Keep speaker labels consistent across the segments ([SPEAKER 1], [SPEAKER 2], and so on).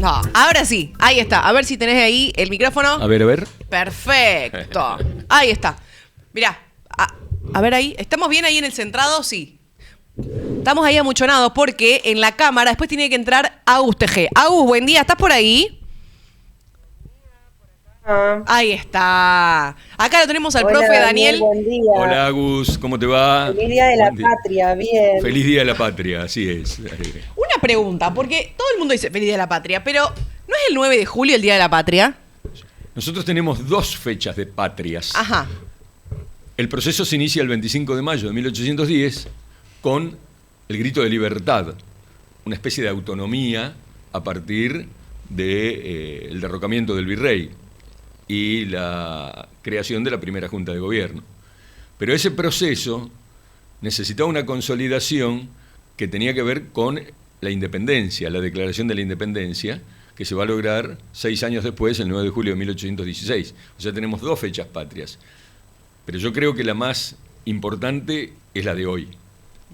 [SPEAKER 1] No, ahora sí, ahí está. A ver si tenés ahí el micrófono.
[SPEAKER 2] A ver.
[SPEAKER 1] Perfecto. Ahí está. Mirá, a ver ahí. ¿Estamos bien ahí en el centrado? Sí. Estamos ahí amuchonados porque en la cámara después tiene que entrar Agus TG. Agus, buen día, ¿estás por ahí? Ahí está. Acá lo tenemos al profe Daniel.
[SPEAKER 3] Buen día.
[SPEAKER 2] Hola Agus, ¿cómo te va?
[SPEAKER 3] Feliz Día de la Patria, bien.
[SPEAKER 2] Feliz Día de la Patria, así es.
[SPEAKER 1] Una pregunta, porque todo el mundo dice Feliz Día de la Patria, pero ¿no es el 9 de julio el Día de la Patria?
[SPEAKER 2] Nosotros tenemos dos fechas de patrias.
[SPEAKER 1] Ajá.
[SPEAKER 2] El proceso se inicia el 25 de mayo de 1810 con el grito de libertad, una especie de autonomía a partir del derrocamiento del virrey y la creación de la primera Junta de Gobierno. Pero ese proceso necesitaba una consolidación que tenía que ver con la independencia, la declaración de la independencia, que se va a lograr 6 años después, el 9 de julio de 1816. O sea, tenemos dos fechas patrias. Pero yo creo que la más importante es la de hoy,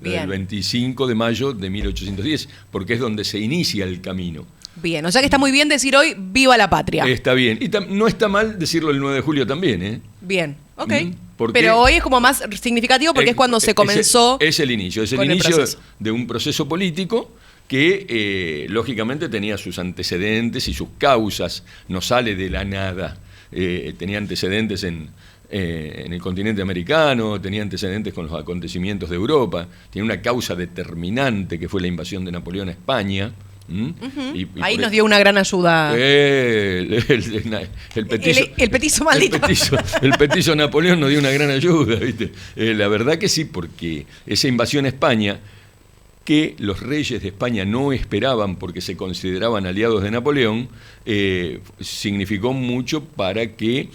[SPEAKER 2] la del 25 de mayo de 1810, porque es donde se inicia el camino.
[SPEAKER 1] Bien, o sea que está muy bien decir hoy ¡Viva la Patria!
[SPEAKER 2] Está bien. Y no está mal decirlo el 9 de julio también, ¿eh?
[SPEAKER 1] Bien, ok.
[SPEAKER 2] Pero
[SPEAKER 1] hoy es como más significativo porque es cuando se comenzó.
[SPEAKER 2] Es el inicio de un proceso político que lógicamente tenía sus antecedentes y sus causas, no sale de la nada. Tenía antecedentes en el continente americano, tenía antecedentes con los acontecimientos de Europa, tenía una causa determinante que fue la invasión de Napoleón a España.
[SPEAKER 1] Y ahí nos dio una gran ayuda.
[SPEAKER 2] El
[SPEAKER 1] petizo maldito.
[SPEAKER 2] El petizo Napoleón nos dio una gran ayuda, ¿viste? La verdad que sí, porque esa invasión a España, que los reyes de España no esperaban porque se consideraban aliados de Napoleón, significó mucho para que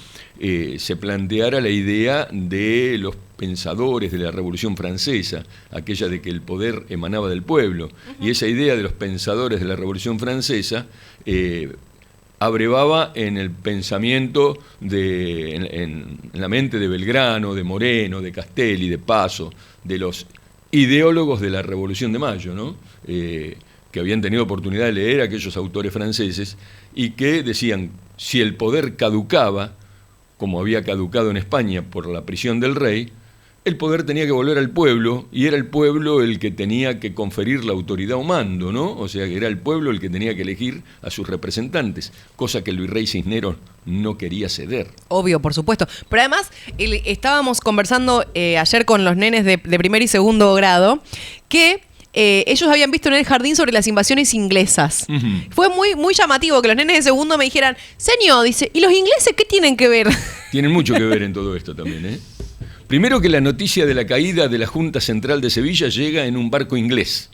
[SPEAKER 2] se planteara la idea de los pensadores de la Revolución Francesa, aquella de que el poder emanaba del pueblo. Y esa idea de los pensadores de la Revolución Francesa abrevaba en el pensamiento, en la mente de Belgrano, de Moreno, de Castelli, de Paso, de los ideólogos de la Revolución de Mayo, ¿no? Que habían tenido oportunidad de leer a aquellos autores franceses y que decían, si el poder caducaba, como había caducado en España por la prisión del rey, el poder tenía que volver al pueblo, y era el pueblo el que tenía que conferir la autoridad o mando, ¿no? O sea, que era el pueblo el que tenía que elegir a sus representantes, cosa que el virrey Cisneros no quería ceder.
[SPEAKER 1] Obvio, por supuesto. Pero además, estábamos conversando ayer con los nenes de primer y segundo grado, que ellos habían visto en el jardín sobre las invasiones inglesas. Fue muy llamativo que los nenes de segundo me dijeran, señor, dice, ¿y los ingleses qué tienen que ver? Tienen
[SPEAKER 2] mucho que ver en todo esto también, ¿eh? Primero que la noticia de la caída de la Junta Central de Sevilla llega en un barco inglés,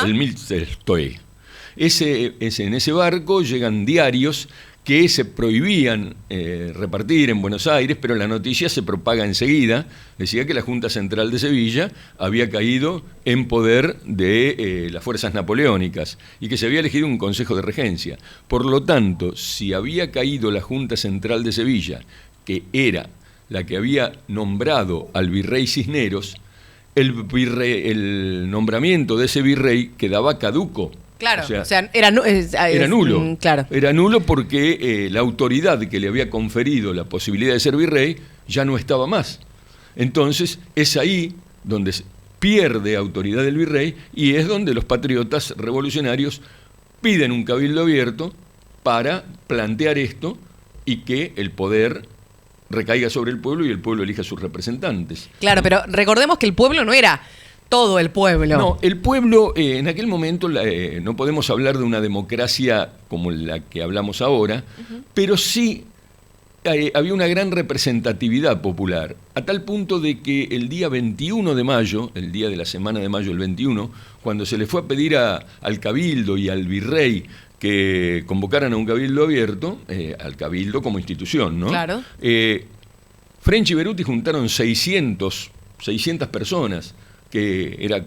[SPEAKER 2] el Milstein. En ese barco llegan diarios que se prohibían repartir en Buenos Aires, pero la noticia se propaga enseguida. Decía que la Junta Central de Sevilla había caído en poder de las fuerzas napoleónicas y que se había elegido un consejo de regencia. Por lo tanto, si había caído la Junta Central de Sevilla, que era la que había nombrado al virrey Cisneros, el nombramiento de ese virrey quedaba caduco.
[SPEAKER 1] Claro, o sea era
[SPEAKER 2] nulo.
[SPEAKER 1] Claro.
[SPEAKER 2] Era nulo porque la autoridad que le había conferido la posibilidad de ser virrey ya no estaba más. Entonces es ahí donde pierde autoridad el virrey y es donde los patriotas revolucionarios piden un cabildo abierto para plantear esto y que el poder recaiga sobre el pueblo y el pueblo elija a sus representantes.
[SPEAKER 1] Claro, pero recordemos que el pueblo no era todo el pueblo.
[SPEAKER 2] No, el pueblo en aquel momento no podemos hablar de una democracia como la que hablamos ahora, pero sí había una gran representatividad popular, a tal punto de que el día 21 de mayo, el día de la semana de mayo, el 21, cuando se le fue a pedir al cabildo y al virrey que convocaran a un cabildo abierto, al cabildo como institución, ¿no?
[SPEAKER 1] Claro.
[SPEAKER 2] French y Beruti juntaron 600 personas, que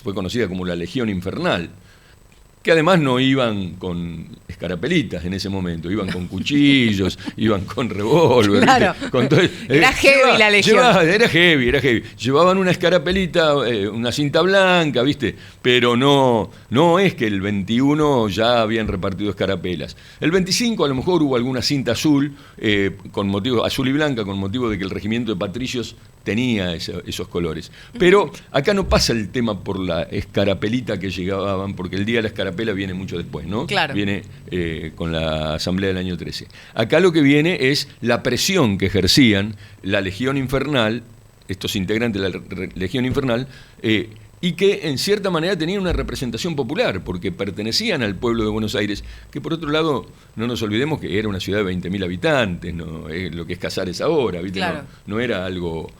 [SPEAKER 2] fue conocida como la Legión Infernal, que además no iban con escarapelitas en ese momento, iban con cuchillos, iban con revólver.
[SPEAKER 1] Claro.
[SPEAKER 2] Con todo,
[SPEAKER 1] Era heavy la legión.
[SPEAKER 2] Era heavy. Llevaban una escarapelita, una cinta blanca, ¿viste? Pero no es que el 21 ya habían repartido escarapelas. El 25 a lo mejor hubo alguna cinta azul, con motivo, azul y blanca, con motivo de que el regimiento de patricios tenía esos colores. Pero acá no pasa el tema por la escarapelita que llegaban, porque el día de la escarapela viene mucho después, ¿no?
[SPEAKER 1] Claro.
[SPEAKER 2] Viene con la asamblea del año 13. Acá lo que viene es la presión que ejercían la Legión Infernal, estos integrantes de la Legión Infernal, y que en cierta manera tenían una representación popular, porque pertenecían al pueblo de Buenos Aires, que por otro lado, no nos olvidemos que era una ciudad de 20.000 habitantes, ¿no? Lo que es Casares ahora, ¿viste?
[SPEAKER 1] Claro.
[SPEAKER 2] No era algo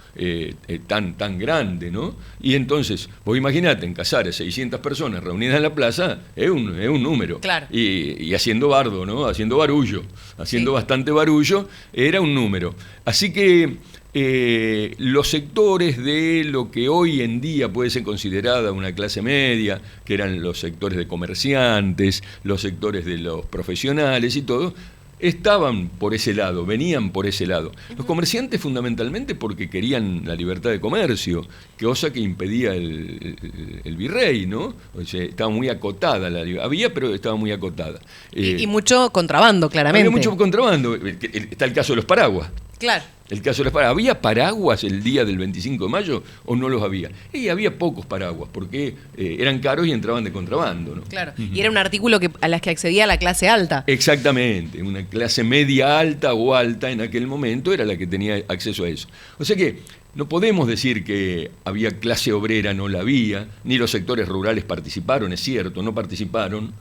[SPEAKER 2] tan grande, ¿no? Y entonces, vos imaginate, en Casares, 600 personas reunidas en la plaza, es un número.
[SPEAKER 1] Claro.
[SPEAKER 2] Y haciendo bardo, ¿no? Haciendo barullo, haciendo bastante barullo, era un número. Así que los sectores de lo que hoy en día puede ser considerada una clase media, que eran los sectores de comerciantes, los sectores de los profesionales y todo, estaban por ese lado, venían por ese lado. Los comerciantes fundamentalmente porque querían la libertad de comercio, cosa que impedía el virrey, ¿no? O sea, estaba muy acotada la libertad. Había, pero estaba muy acotada.
[SPEAKER 1] Y mucho contrabando, claramente.
[SPEAKER 2] Había mucho contrabando. Está el caso de los paraguas.
[SPEAKER 1] Claro.
[SPEAKER 2] El caso de los paraguas. ¿Había paraguas el día del 25 de mayo o no los había? Y había pocos paraguas porque eran caros y entraban de contrabando, ¿no?
[SPEAKER 1] Claro. Y era un artículo a las que accedía la clase alta.
[SPEAKER 2] Exactamente. Una clase media alta o alta en aquel momento era la que tenía acceso a eso. O sea que no podemos decir que había clase obrera, no la había, ni los sectores rurales participaron, es cierto, no participaron,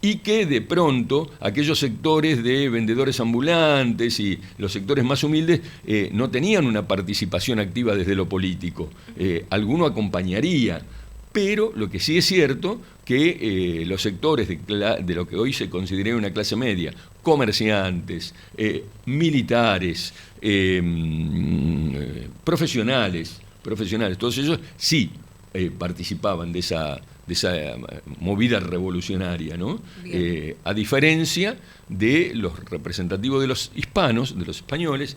[SPEAKER 2] y que de pronto aquellos sectores de vendedores ambulantes y los sectores más humildes no tenían una participación activa desde lo político. Alguno acompañaría, pero lo que sí es cierto que los sectores de lo que hoy se considera una clase media, comerciantes, militares, profesionales, todos ellos sí participaban de esa movida revolucionaria, ¿no? A diferencia de los representativos de los hispanos, de los españoles,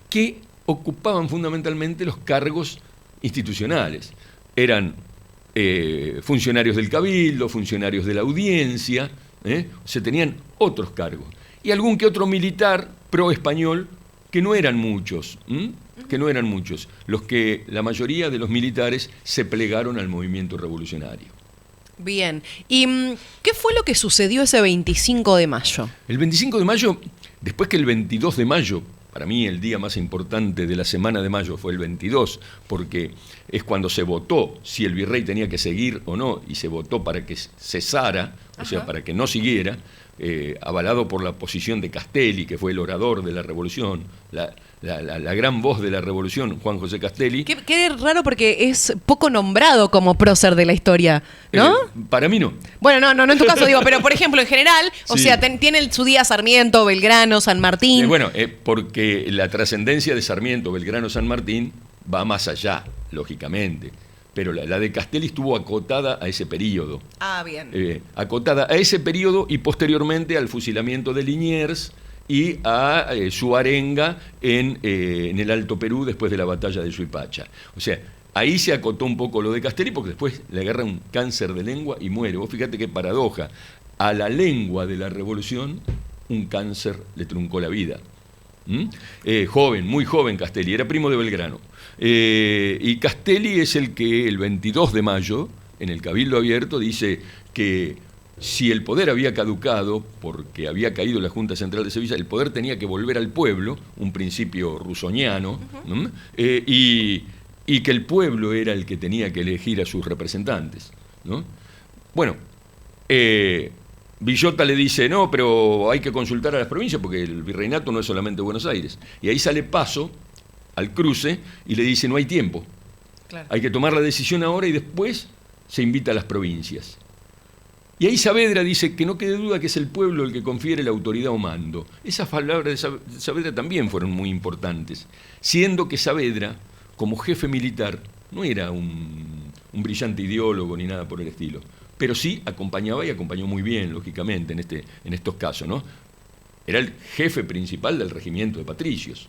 [SPEAKER 2] que ocupaban fundamentalmente los cargos institucionales. Eran funcionarios del cabildo, funcionarios de la audiencia, se tenían otros cargos. Y algún que otro militar pro-español, que no eran muchos, los que la mayoría de los militares se plegaron al movimiento revolucionario.
[SPEAKER 1] Bien. ¿Y qué fue lo que sucedió ese 25 de mayo?
[SPEAKER 2] El 25 de mayo, después que el 22 de mayo, para mí el día más importante de la semana de mayo fue el 22, porque es cuando se votó si el virrey tenía que seguir o no, y se votó para que cesara, o sea, para que no siguiera, avalado por la posición de Castelli, que fue el orador de la revolución, la gran voz de la revolución, Juan José Castelli.
[SPEAKER 1] Qué raro porque es poco nombrado como prócer de la historia, ¿no?
[SPEAKER 2] Para mí no.
[SPEAKER 1] Bueno, no en tu caso digo, pero por ejemplo en general, o sea, tiene su día Sarmiento, Belgrano, San Martín.
[SPEAKER 2] Porque la trascendencia de Sarmiento, Belgrano, San Martín va más allá, lógicamente. Pero la de Castelli estuvo acotada a ese periodo.
[SPEAKER 1] Ah, bien.
[SPEAKER 2] Acotada a ese periodo y posteriormente al fusilamiento de Liniers y a su arenga en el Alto Perú después de la batalla de Suipacha. O sea, ahí se acotó un poco lo de Castelli porque después le agarra un cáncer de lengua y muere. Vos fíjate qué paradoja. A la lengua de la revolución un cáncer le truncó la vida. Joven, muy joven Castelli, era primo de Belgrano. Y Castelli es el que el 22 de mayo, en el Cabildo Abierto, dice que si el poder había caducado, porque había caído la Junta Central de Sevilla, el poder tenía que volver al pueblo, un principio rusoniano, ¿no? Y que el pueblo era el que tenía que elegir a sus representantes, ¿no? Bueno, Villota le dice, no, pero hay que consultar a las provincias porque el virreinato no es solamente Buenos Aires. Y ahí sale Paso al cruce y le dice, no hay tiempo. Claro. Hay que tomar la decisión ahora y después se invita a las provincias. Y ahí Saavedra dice que no quede duda que es el pueblo el que confiere la autoridad o mando. Esas palabras de Saavedra también fueron muy importantes, siendo que Saavedra, como jefe militar, no era un brillante ideólogo ni nada por el estilo. pero sí acompañaba y acompañó muy bien, lógicamente, en estos casos, ¿no? Era el jefe principal del regimiento de patricios.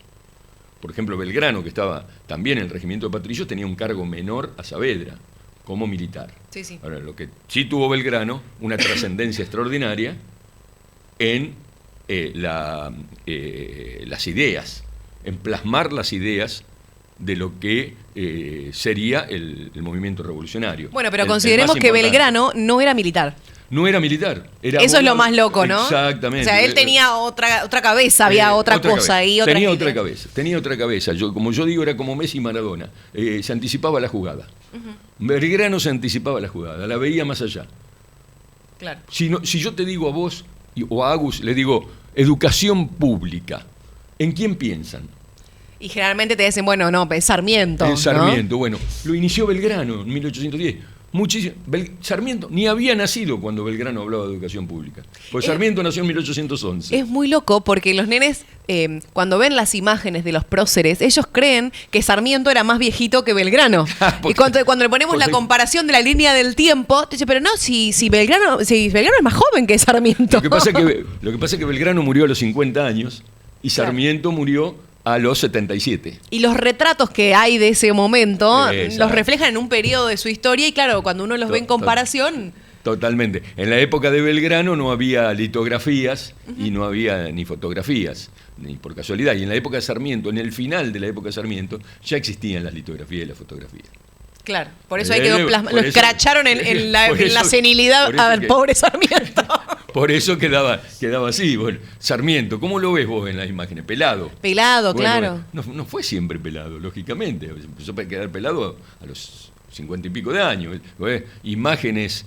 [SPEAKER 2] Por ejemplo, Belgrano, que estaba también en el regimiento de patricios, tenía un cargo menor a Saavedra, como militar.
[SPEAKER 1] Sí, sí.
[SPEAKER 2] Ahora, lo que sí tuvo Belgrano, una trascendencia extraordinaria en las ideas, en plasmar las ideas de lo que sería el movimiento revolucionario.
[SPEAKER 1] Bueno, pero
[SPEAKER 2] El
[SPEAKER 1] consideremos
[SPEAKER 2] más
[SPEAKER 1] que
[SPEAKER 2] importante.
[SPEAKER 1] Belgrano no era militar.
[SPEAKER 2] No era militar. Era
[SPEAKER 1] Eso es lo
[SPEAKER 2] abogado.
[SPEAKER 1] más loco, ¿no?
[SPEAKER 2] Exactamente.
[SPEAKER 1] O sea, él tenía otra cabeza, había otra cosa
[SPEAKER 2] cabeza.
[SPEAKER 1] ahí.
[SPEAKER 2] Tenía otra cabeza. Como yo digo, era como Messi y Maradona. Se anticipaba la jugada. Belgrano se anticipaba la jugada, la veía más allá.
[SPEAKER 1] Claro.
[SPEAKER 2] Si yo te digo a vos o a Agus, le digo, educación pública, ¿en quién piensan?
[SPEAKER 1] Y generalmente te dicen, bueno, no, es Sarmiento.
[SPEAKER 2] En Sarmiento,
[SPEAKER 1] ¿no?
[SPEAKER 2] bueno, lo inició Belgrano en 1810. Muchísimo. Sarmiento ni había nacido cuando Belgrano hablaba de educación pública. Pues Sarmiento nació en 1811.
[SPEAKER 1] Es muy loco porque los nenes, cuando ven las imágenes de los próceres, ellos creen que Sarmiento era más viejito que Belgrano. Y cuando le ponemos la comparación de la línea del tiempo, te dice, pero no, si Belgrano es más joven que Sarmiento.
[SPEAKER 2] Lo que pasa es que Belgrano murió a los 50 años y Sarmiento murió a los 77.
[SPEAKER 1] Y los retratos que hay de ese momento
[SPEAKER 2] Exacto.
[SPEAKER 1] los reflejan en un periodo de su historia y claro, cuando uno los ve en comparación...
[SPEAKER 2] Totalmente. En la época de Belgrano no había litografías y no había ni fotografías, ni por casualidad. Y en la época de Sarmiento, en el final de la época de Sarmiento, ya existían las litografías y las fotografías.
[SPEAKER 1] Claro, por eso ahí quedó plasmado. Lo
[SPEAKER 2] eso-
[SPEAKER 1] escracharon en la senilidad
[SPEAKER 2] por eso
[SPEAKER 1] al
[SPEAKER 2] que-
[SPEAKER 1] pobre Sarmiento.
[SPEAKER 2] Por eso quedaba así. Bueno, Sarmiento, ¿cómo lo ves vos en las imágenes? Pelado.
[SPEAKER 1] Pelado,
[SPEAKER 2] Bueno,
[SPEAKER 1] claro.
[SPEAKER 2] no fue siempre pelado, lógicamente. Empezó a quedar pelado a los 50 y pico de años. Imágenes,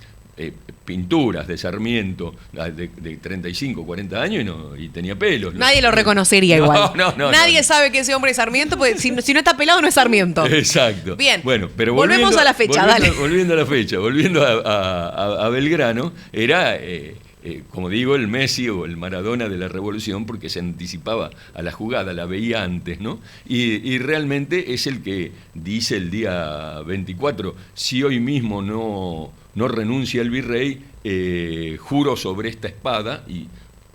[SPEAKER 2] pinturas de Sarmiento de 35, 40 años y tenía pelos.
[SPEAKER 1] Nadie lo reconocería
[SPEAKER 2] No,
[SPEAKER 1] igual.
[SPEAKER 2] no,
[SPEAKER 1] Nadie
[SPEAKER 2] no.
[SPEAKER 1] sabe que ese hombre es Sarmiento, porque si no está pelado no es Sarmiento.
[SPEAKER 2] Exacto.
[SPEAKER 1] Bien.
[SPEAKER 2] Bueno, pero
[SPEAKER 1] Volvemos a la fecha, dale.
[SPEAKER 2] Volviendo a la fecha, volviendo a Belgrano, era, como digo, el Messi o el Maradona de la Revolución, porque se anticipaba a la jugada, la veía antes, ¿no? Y realmente es el que dice el día 24, si hoy mismo no renuncia el virrey, juro sobre esta espada, y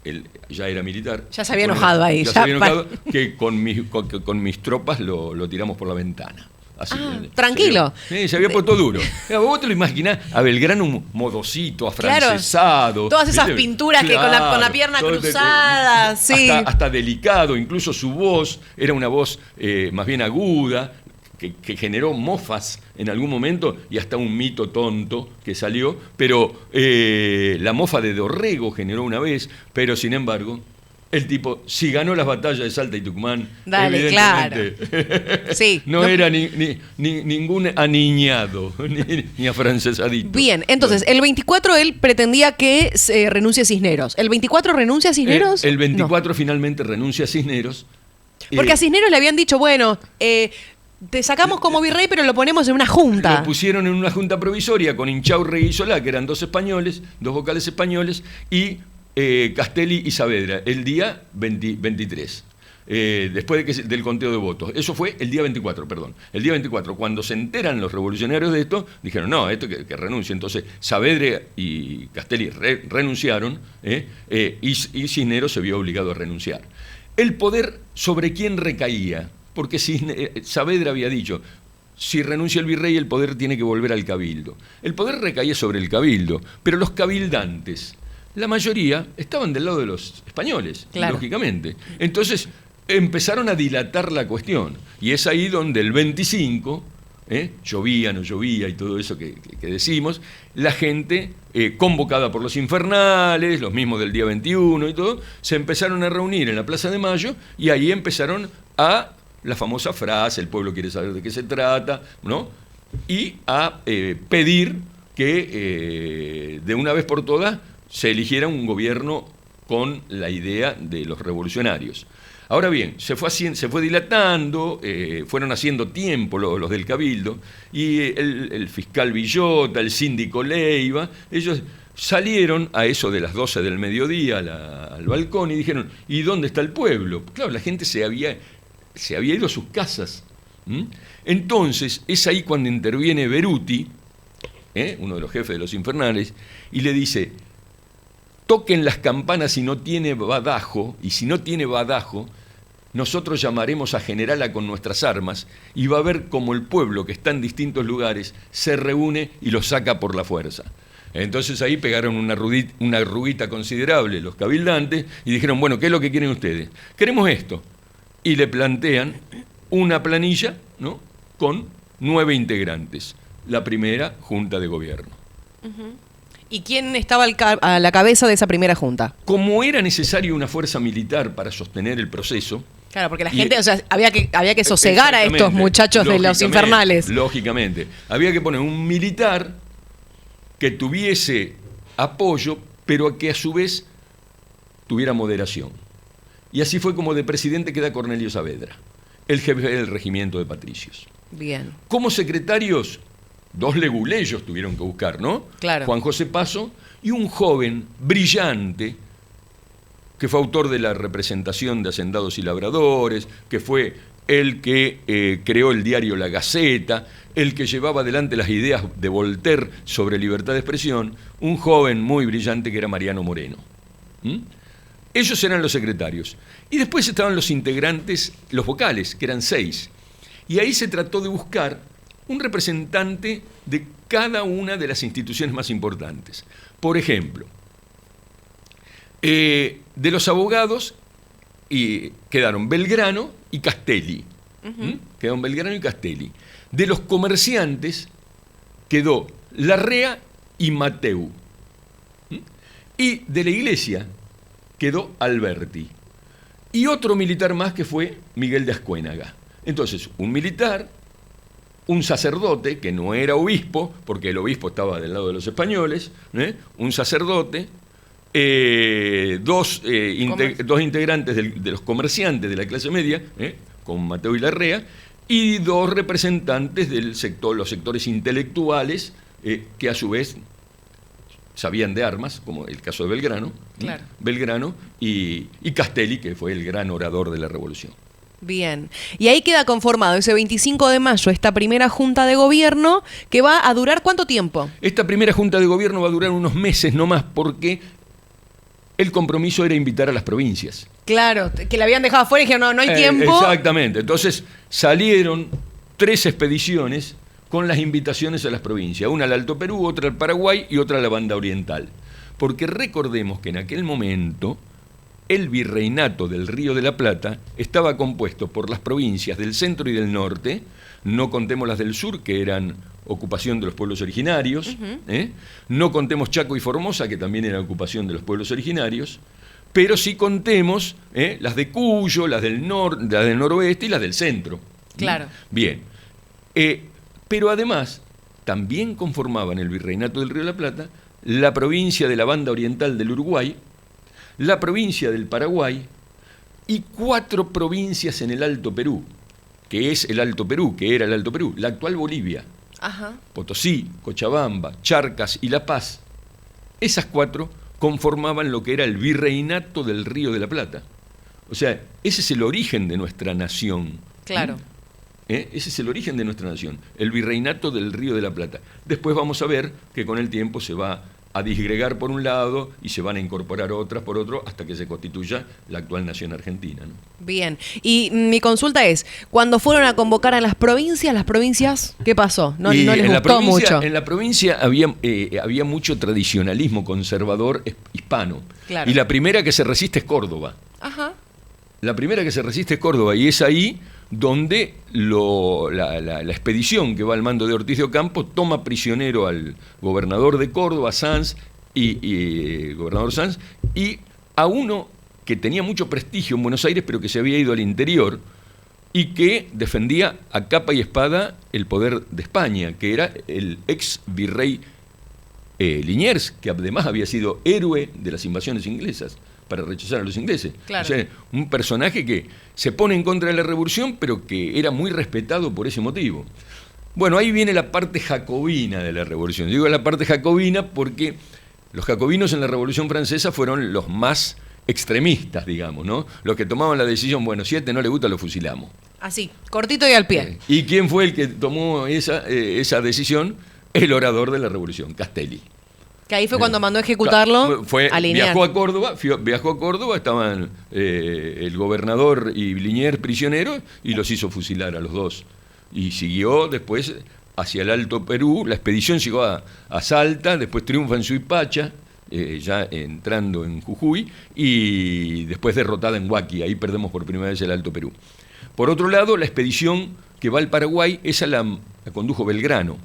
[SPEAKER 2] él ya era militar.
[SPEAKER 1] Ya se había enojado ahí,
[SPEAKER 2] Ya
[SPEAKER 1] ya,
[SPEAKER 2] se había enojado,
[SPEAKER 1] bueno.
[SPEAKER 2] que con mis tropas lo tiramos por la ventana. Así,
[SPEAKER 1] tranquilo.
[SPEAKER 2] Se había puesto duro. Vos te lo imaginás a Belgrano modosito, afrancesado.
[SPEAKER 1] Todas esas
[SPEAKER 2] ¿viste?
[SPEAKER 1] pinturas que con la pierna
[SPEAKER 2] todo
[SPEAKER 1] cruzada, sí.
[SPEAKER 2] Hasta delicado, incluso su voz era una voz más bien aguda, que generó mofas en algún momento y hasta un mito tonto que salió, pero la mofa de Dorrego generó una vez, pero sin embargo, el tipo, si ganó las batallas de Salta y Tucumán,
[SPEAKER 1] Dale,
[SPEAKER 2] evidentemente
[SPEAKER 1] Sí,
[SPEAKER 2] no era ningún aniñado, ni afrancesadito.
[SPEAKER 1] Bien, entonces, el 24 él pretendía que se renuncie a Cisneros. ¿El 24 renuncia a Cisneros?
[SPEAKER 2] El 24 finalmente renuncia a Cisneros.
[SPEAKER 1] Porque a Cisneros le habían dicho, bueno, te sacamos como virrey, pero lo ponemos en una junta.
[SPEAKER 2] Lo pusieron en una junta provisoria con Inchaurre y Solá, que eran dos vocales españoles, y Castelli y Saavedra, el día 23. Después del conteo de votos. Eso fue el día 24, perdón. El día 24, cuando se enteran los revolucionarios de esto, dijeron, no, esto que renuncie. Entonces, Saavedra y Castelli renunciaron, y Cisneros se vio obligado a renunciar. El poder, ¿sobre quién recaía? Porque Saavedra había dicho, si renuncia el virrey, el poder tiene que volver al cabildo. El poder recaía sobre el cabildo, pero los cabildantes, la mayoría, estaban del lado de los españoles,
[SPEAKER 1] claro,
[SPEAKER 2] lógicamente. Entonces empezaron a dilatar la cuestión. Y es ahí donde el 25, llovía, no llovía y todo eso que decimos, la gente, convocada por los infernales, los mismos del día 21 y todo, se empezaron a reunir en la Plaza de Mayo y ahí empezaron a la famosa frase, el pueblo quiere saber de qué se trata, ¿no? Y a pedir que de una vez por todas se eligiera un gobierno con la idea de los revolucionarios. Ahora bien, se fue dilatando, fueron haciendo tiempo los del Cabildo, y el fiscal Villota, el síndico Leiva, ellos salieron a eso de las 12 del mediodía al balcón y dijeron, ¿y dónde está el pueblo? Claro, la gente se había ido a sus casas. Entonces, es ahí cuando interviene Beruti, uno de los jefes de los infernales, y le dice: toquen las campanas si no tiene badajo, y si no tiene badajo, nosotros llamaremos a generala con nuestras armas, y va a ver cómo el pueblo que está en distintos lugares se reúne y los saca por la fuerza. Entonces ahí pegaron una arruguita considerable los cabildantes y dijeron: bueno, ¿qué es lo que quieren ustedes? Queremos esto. Y le plantean una planilla, ¿no?, con 9 integrantes, la primera junta de gobierno.
[SPEAKER 1] ¿Y quién estaba a la cabeza de esa primera junta?
[SPEAKER 2] Como era necesario una fuerza militar para sostener el proceso.
[SPEAKER 1] Claro, porque la gente, o sea, había que sosegar a estos muchachos de los infernales.
[SPEAKER 2] Lógicamente. Había que poner un militar que tuviese apoyo, pero que a su vez tuviera moderación. Y así fue como de presidente queda Cornelio Saavedra, el jefe del regimiento de patricios.
[SPEAKER 1] Bien.
[SPEAKER 2] Como secretarios, 2 leguleyos tuvieron que buscar, ¿no?
[SPEAKER 1] Claro.
[SPEAKER 2] Juan José Paso y un joven brillante que fue autor de la representación de Hacendados y Labradores, que fue el que creó el diario La Gaceta, el que llevaba adelante las ideas de Voltaire sobre libertad de expresión, un joven muy brillante que era Mariano Moreno. Ellos eran los secretarios. Y después estaban los integrantes, los vocales, que eran 6. Y ahí se trató de buscar un representante de cada una de las instituciones más importantes. Por ejemplo, de los abogados quedaron Belgrano y Castelli. Quedaron Belgrano y Castelli. De los comerciantes quedó Larrea y Mateu. Y de la iglesia quedó Alberti. Y otro militar más que fue Miguel de Ascuénaga. Entonces, un militar, un sacerdote, que no era obispo, porque el obispo estaba del lado de los españoles, un sacerdote, dos integrantes de los comerciantes de la clase media, con Mateo y Larrea, y 2 representantes del sector, los sectores intelectuales, que a su vez sabían de armas, como el caso de Belgrano,
[SPEAKER 1] claro.
[SPEAKER 2] Belgrano y Castelli, que fue el gran orador de la Revolución.
[SPEAKER 1] Bien. Y ahí queda conformado ese 25 de mayo esta primera junta de gobierno, que va a durar ¿cuánto tiempo?
[SPEAKER 2] Esta primera junta de gobierno va a durar unos meses nomás, porque el compromiso era invitar a las provincias.
[SPEAKER 1] Claro, que la habían dejado afuera y dijeron, no hay tiempo.
[SPEAKER 2] Exactamente. Entonces salieron 3 expediciones con las invitaciones a las provincias, una al Alto Perú, otra al Paraguay y otra a la Banda Oriental. Porque recordemos que en aquel momento el virreinato del Río de la Plata estaba compuesto por las provincias del centro y del norte, no contemos las del sur, que eran ocupación de los pueblos originarios, no contemos Chaco y Formosa, que también era ocupación de los pueblos originarios, pero sí contemos las de Cuyo, las del noroeste y las del centro.
[SPEAKER 1] Claro.
[SPEAKER 2] Bien. Pero además, también conformaban el virreinato del Río de la Plata la provincia de la Banda Oriental del Uruguay, la provincia del Paraguay y 4 provincias en el Alto Perú, que es el Alto Perú, que era el Alto Perú, la actual Bolivia.
[SPEAKER 1] Ajá.
[SPEAKER 2] Potosí, Cochabamba, Charcas y La Paz. Esas 4 conformaban lo que era el virreinato del Río de la Plata. O sea, ese es el origen de nuestra nación.
[SPEAKER 1] Claro.
[SPEAKER 2] Ese es el origen de nuestra nación, el virreinato del Río de la Plata. Después vamos a ver que con el tiempo se va a disgregar por un lado y se van a incorporar otras por otro hasta que se constituya la actual nación argentina, ¿no?
[SPEAKER 1] Bien. Y mi consulta es, cuando fueron a convocar a las provincias, ¿qué pasó? No les gustó mucho.
[SPEAKER 2] En la provincia había mucho tradicionalismo conservador hispano.
[SPEAKER 1] Claro.
[SPEAKER 2] Y la primera que se resiste es Córdoba.
[SPEAKER 1] Ajá.
[SPEAKER 2] La primera que se resiste es Córdoba, y es ahí donde la expedición que va al mando de Ortiz de Ocampo toma prisionero al gobernador de Córdoba, Sanz, y gobernador Sanz, y a uno que tenía mucho prestigio en Buenos Aires, pero que se había ido al interior, y que defendía a capa y espada el poder de España, que era el ex virrey Liniers, que además había sido héroe de las invasiones inglesas, para rechazar a los ingleses.
[SPEAKER 1] Claro.
[SPEAKER 2] O sea, un personaje que se pone en contra de la revolución, pero que era muy respetado por ese motivo. Bueno, ahí viene la parte jacobina de la revolución. Digo la parte jacobina porque los jacobinos en la Revolución Francesa fueron los más extremistas, digamos, ¿no? Los que tomaban la decisión, bueno, si a este no le gusta, lo fusilamos.
[SPEAKER 1] Así, cortito y al pie.
[SPEAKER 2] ¿Y quién fue el que tomó esa decisión? el orador de la revolución, Castelli.
[SPEAKER 1] Que ahí fue cuando mandó a ejecutarlo a Liniers.
[SPEAKER 2] Viajó a Córdoba, estaban el gobernador y Liniers prisioneros y los hizo fusilar a los dos. Y siguió después hacia el Alto Perú, la expedición llegó a Salta, después triunfa en Suipacha, ya entrando en Jujuy, y después derrotada en Huaki, ahí perdemos por primera vez el Alto Perú. Por otro lado, la expedición que va al Paraguay, esa la condujo Belgrano.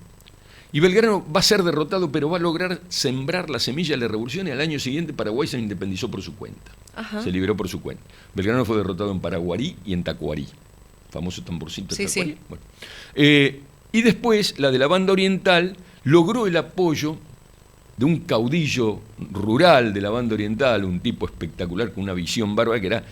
[SPEAKER 2] Y Belgrano va a ser derrotado, pero va a lograr sembrar la semilla de la revolución y al año siguiente Paraguay se independizó por su cuenta.
[SPEAKER 1] Ajá.
[SPEAKER 2] Se liberó por su cuenta. Belgrano fue derrotado en Paraguarí y en Tacuarí. Famoso tamborcito de Tacuarí. Sí. Bueno. Y después, la de la banda oriental logró el apoyo de un caudillo rural de la banda oriental, un tipo espectacular con una visión bárbara, que era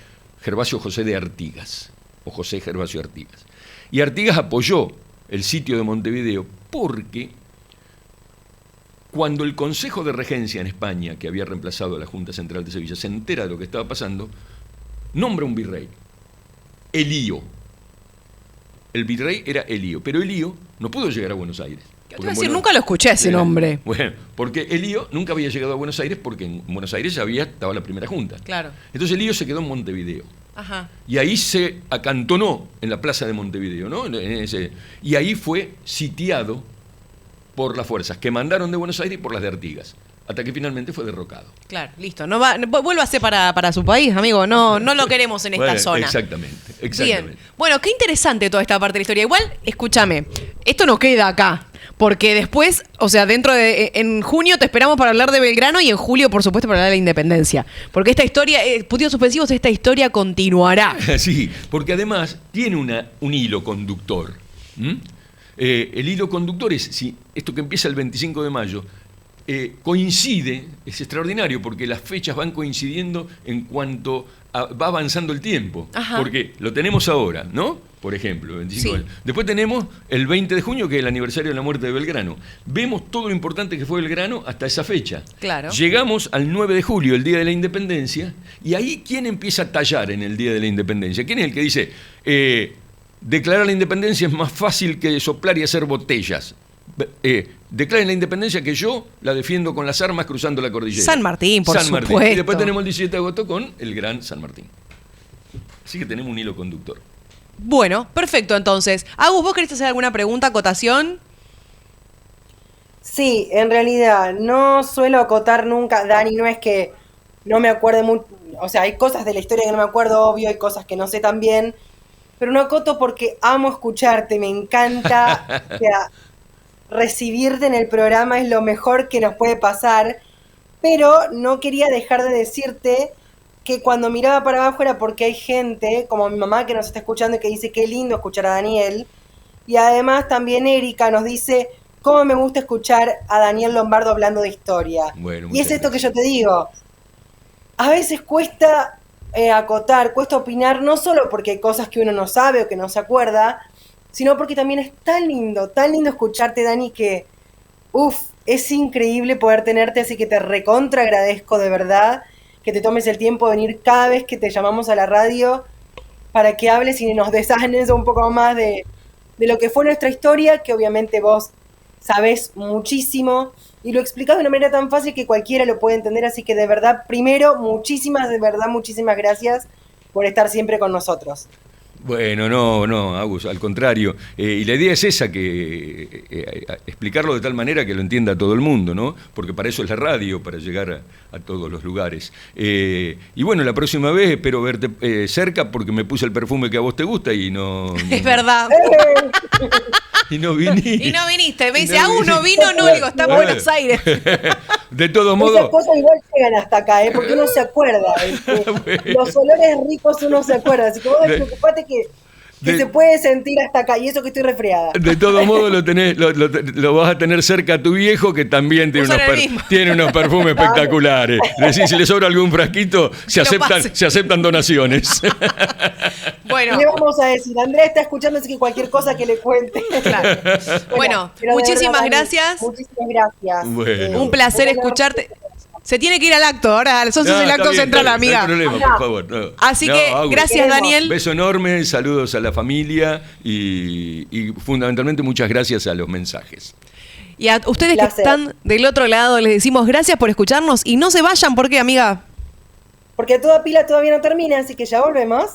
[SPEAKER 2] Gervasio José de Artigas, o José Gervasio Artigas. Y Artigas apoyó el sitio de Montevideo porque cuando el Consejo de Regencia en España, que había reemplazado a la Junta Central de Sevilla, se entera de lo que estaba pasando, nombra un virrey, Elío. El virrey era Elío, pero Elío no pudo llegar a Buenos Aires.
[SPEAKER 1] Te iba a decir, nunca lo escuché ese nombre.
[SPEAKER 2] Bueno, porque Elío nunca había llegado a Buenos Aires porque en Buenos Aires ya estaba la primera junta.
[SPEAKER 1] Claro.
[SPEAKER 2] Entonces Elío se quedó en Montevideo.
[SPEAKER 1] Ajá.
[SPEAKER 2] Y ahí se acantonó en la plaza de Montevideo, ¿no? Y ahí fue sitiado por las fuerzas que mandaron de Buenos Aires y por las de Artigas, hasta que finalmente fue derrocado.
[SPEAKER 1] Claro, listo. Vuélvase para su país, amigo. No lo queremos en esta zona.
[SPEAKER 2] Exactamente.
[SPEAKER 1] Bien. Bueno, qué interesante toda esta parte de la historia. Igual, escúchame, esto no queda acá. Porque después, o sea, en junio te esperamos para hablar de Belgrano y en julio, por supuesto, para hablar de la independencia. Porque esta historia, puntos suspensivos, esta historia continuará.
[SPEAKER 2] Sí, porque además tiene un hilo conductor. El hilo conductor es, esto que empieza el 25 de mayo, coincide, es extraordinario, porque las fechas van coincidiendo en cuanto va avanzando el tiempo. Ajá. Porque lo tenemos ahora, ¿no? Por ejemplo, el 25 sí. Después tenemos el 20 de junio, que es el aniversario de la muerte de Belgrano. Vemos todo lo importante que fue Belgrano hasta esa fecha.
[SPEAKER 1] Claro.
[SPEAKER 2] Llegamos al 9 de julio, el Día de la Independencia, y ahí ¿quién empieza a tallar en el Día de la Independencia? ¿Quién es el que dice, declarar la independencia es más fácil que soplar y hacer botellas? Declaren la independencia que yo la defiendo con las armas cruzando la cordillera.
[SPEAKER 1] San Martín, por supuesto.
[SPEAKER 2] Y después tenemos el 17 de agosto con el gran San Martín. Así que tenemos un hilo conductor.
[SPEAKER 1] Bueno, perfecto entonces. Agus, ¿vos querés hacer alguna pregunta, acotación?
[SPEAKER 3] Sí, en realidad no suelo acotar nunca, Dani, no es que no me acuerde mucho, o sea, hay cosas de la historia que no me acuerdo, obvio, hay cosas que no sé tan bien, pero no acoto porque amo escucharte, me encanta, o sea, recibirte en el programa es lo mejor que nos puede pasar, pero no quería dejar de decirte que cuando miraba para abajo era porque hay gente, como mi mamá que nos está escuchando y que dice qué lindo escuchar a Daniel, y además también Erika nos dice cómo me gusta escuchar a Daniel Lombardo hablando de historia.
[SPEAKER 2] Bueno,
[SPEAKER 3] y es esto que yo te digo, a veces cuesta acotar, cuesta opinar, no solo porque hay cosas que uno no sabe o que no se acuerda, sino porque también es tan lindo escucharte, Dani, que es increíble poder tenerte, así que te recontra agradezco de verdad que te tomes el tiempo de venir cada vez que te llamamos a la radio para que hables y nos desanes un poco más de lo que fue nuestra historia, que obviamente vos sabés muchísimo y lo explicás de una manera tan fácil que cualquiera lo puede entender, así que de verdad, primero, muchísimas gracias por estar siempre con nosotros.
[SPEAKER 2] Bueno, no, Agus, al contrario. Y la idea es esa, que explicarlo de tal manera que lo entienda todo el mundo, ¿no? Porque para eso es la radio, para llegar a todos los lugares. Y bueno, la próxima vez espero verte cerca porque me puse el perfume que a vos te gusta y no...
[SPEAKER 1] Es verdad.
[SPEAKER 2] Y no viniste.
[SPEAKER 1] Y no viniste. Me dice, Agus no vino, no, digo, está en Buenos Aires.
[SPEAKER 2] De todos modos...
[SPEAKER 3] Esas cosas igual llegan hasta acá, porque uno se acuerda. Bueno. Los olores ricos uno se acuerda, así que vos despreocupate que se puede sentir hasta acá, y eso que estoy resfriada.
[SPEAKER 2] De todos modos lo vas a tener cerca a tu viejo, que también tiene unos perfumes espectaculares. Decís, si le sobra algún frasquito, se aceptan donaciones.
[SPEAKER 3] Bueno. Le vamos a decir, Andrea está escuchando, así que cualquier cosa que le cuente.
[SPEAKER 1] Claro. Bueno, muchísimas gracias.
[SPEAKER 3] Muchísimas gracias.
[SPEAKER 2] Bueno.
[SPEAKER 1] Un placer escucharte. Se tiene que ir al acto, ahora sos el acto central, amiga.
[SPEAKER 2] No hay problema, por favor. No.
[SPEAKER 1] Así que, gracias, Daniel.
[SPEAKER 2] Beso enorme, saludos a la familia y fundamentalmente muchas gracias a los mensajes.
[SPEAKER 1] Y a ustedes que
[SPEAKER 3] Placer.
[SPEAKER 1] están del otro lado, les decimos gracias por escucharnos y no se vayan, ¿por qué, amiga?
[SPEAKER 3] Porque toda pila todavía no termina, así que ya volvemos.